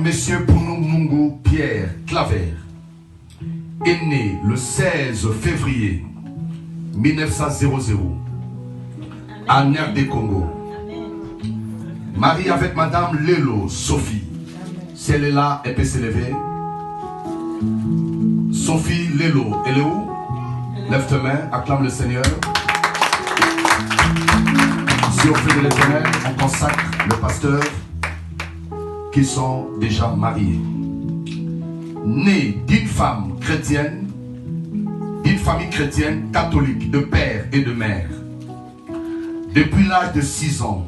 Monsieur Pounou Mungu Pierre Claver est né le 16 février 1900 à RD Congo. Marie avec Madame Lelo Sophie. Si elle est là, elle peut s'élever. Sophie Lelo, elle est où? Lève tes mains, acclame le Seigneur. Si on fait de l'Éternel, on consacre le pasteur qui sont déjà mariés. Né d'une femme chrétienne, d'une famille chrétienne catholique, de père et de mère. Depuis l'âge de 6 ans,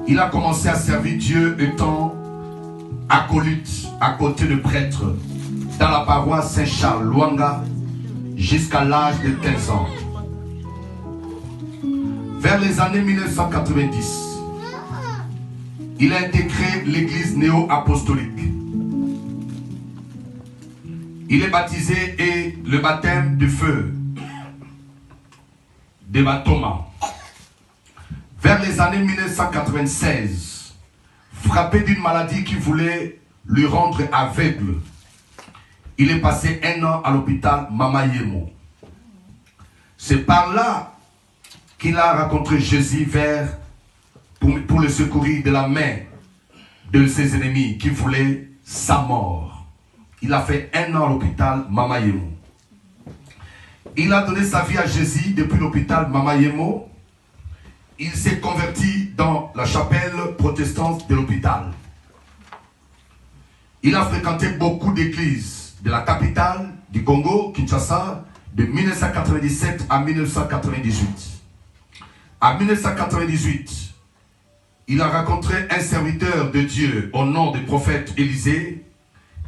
il a commencé à servir Dieu étant acolyte à côté de prêtre dans la paroisse Saint-Charles Luanga jusqu'à l'âge de 15 ans. Vers les années 1990, il a intégré l'église néo-apostolique. Il est baptisé et le baptême du feu de Batoma. Vers les années 1996, frappé d'une maladie qui voulait lui rendre aveugle, il est passé 1 an à l'hôpital Mama Yemo. C'est par là qu'il a rencontré Jésus pour le secourir de la main de ses ennemis qui voulaient sa mort. Il a fait 1 an à l'hôpital Mama Yemo. Il a donné sa vie à Jésus depuis l'hôpital Mama Yemo. Il s'est converti dans la chapelle protestante de l'hôpital. Il a fréquenté beaucoup d'églises de la capitale du Congo, Kinshasa, de 1997 à 1998. En 1998, il a rencontré un serviteur de Dieu au nom du prophète Élisée,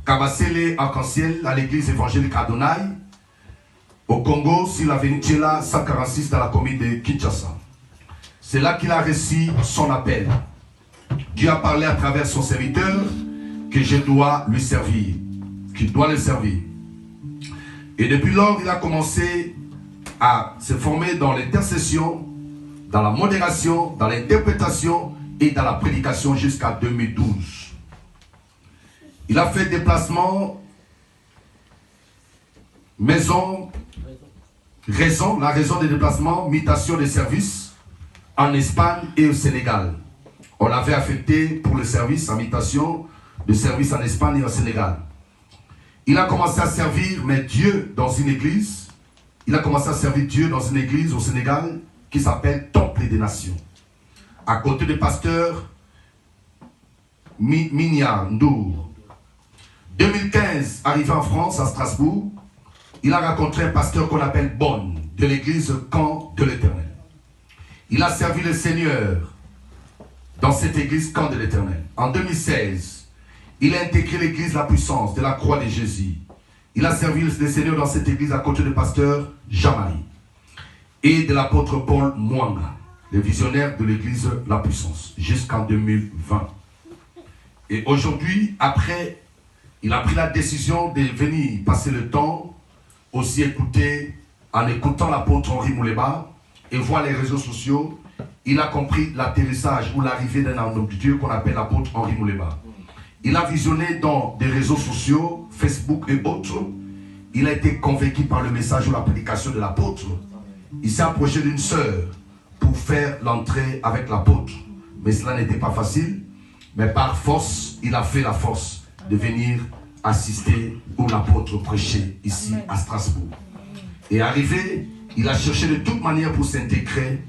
Kabasele Arc-en-Ciel, à l'église évangélique Adonai, au Congo, sur l'avenue Tchela 146 dans la commune de Kinshasa. C'est là qu'il a reçu son appel. Dieu a parlé à travers son serviteur que je dois lui servir, qu'il doit le servir. Et depuis lors, il a commencé à se former dans l'intercession, dans la modération, dans l'interprétation et dans la prédication jusqu'à 2012. Il a fait déplacement, la raison des déplacements, mutation des services en Espagne et au Sénégal. On l'avait affecté pour le service en mutation de service en Espagne et au Sénégal. Il a commencé à servir, mais Dieu dans une église. Il a commencé à servir Dieu dans une église au Sénégal qui s'appelle Temple des Nations. À côté du pasteur Minya Ndour. 2015, arrivé en France, à Strasbourg, il a rencontré un pasteur qu'on appelle Bonne, de l'église Camp de l'Éternel. Il a servi le Seigneur dans cette église Camp de l'Éternel. En 2016, il a intégré l'église La Puissance de la Croix de Jésus. Il a servi le Seigneur dans cette église à côté du pasteur Jean-Marie et de l'apôtre Paul Mwanga, le visionnaire de l'église La Puissance, jusqu'en 2020. Et aujourd'hui, après, il a pris la décision de venir passer le temps aussi en écoutant l'apôtre Henri Mouleba et voir les réseaux sociaux. Il a compris l'atterrissage ou l'arrivée d'un homme de Dieu qu'on appelle l'apôtre Henri Mouleba. Il a visionné dans des réseaux sociaux, Facebook et autres. Il a été convaincu par le message ou la prédication de l'apôtre. Il s'est approché d'une sœur pour faire l'entrée avec l'apôtre. Mais cela n'était pas facile. Mais par force, il a fait la force de venir assister où l'apôtre prêchait ici à Strasbourg. Et arrivé, il a cherché de toute manière pour s'intégrer.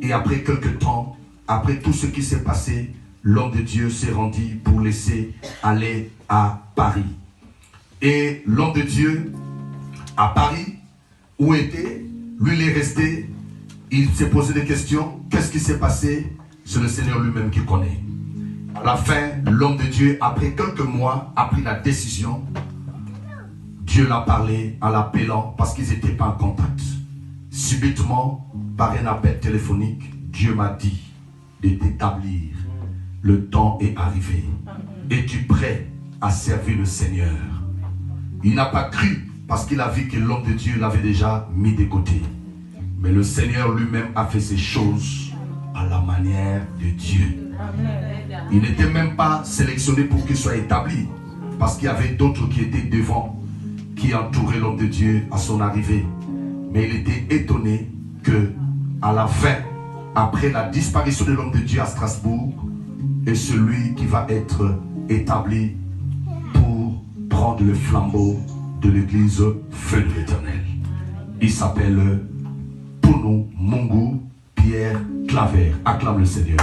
Et après quelques temps, après tout ce qui s'est passé, l'homme de Dieu s'est rendu pour laisser aller à Paris. Et l'homme de Dieu, à Paris, où était, lui il est resté, il s'est posé des questions. Qu'est-ce qui s'est passé? C'est le Seigneur lui-même qui connaît. À la fin, l'homme de Dieu, après quelques mois, a pris la décision. Dieu l'a parlé en l'appelant parce qu'ils n'étaient pas en contact. Subitement, par un appel téléphonique, Dieu m'a dit de t'établir. Le temps est arrivé. Es-tu prêt à servir le Seigneur? Il n'a pas cru parce qu'il a vu que l'homme de Dieu l'avait déjà mis de côté. Mais le Seigneur lui-même a fait ces choses à la manière de Dieu. Il n'était même pas sélectionné pour qu'il soit établi, parce qu'il y avait d'autres qui étaient devant, qui entouraient l'homme de Dieu à son arrivée. Mais il était étonné que, à la fin, après la disparition de l'homme de Dieu à Strasbourg, est celui qui va être établi pour prendre le flambeau de l'église Feu de l'Éternel. Il s'appelle Pounou Mungu Pierre Claver. Acclame le Seigneur.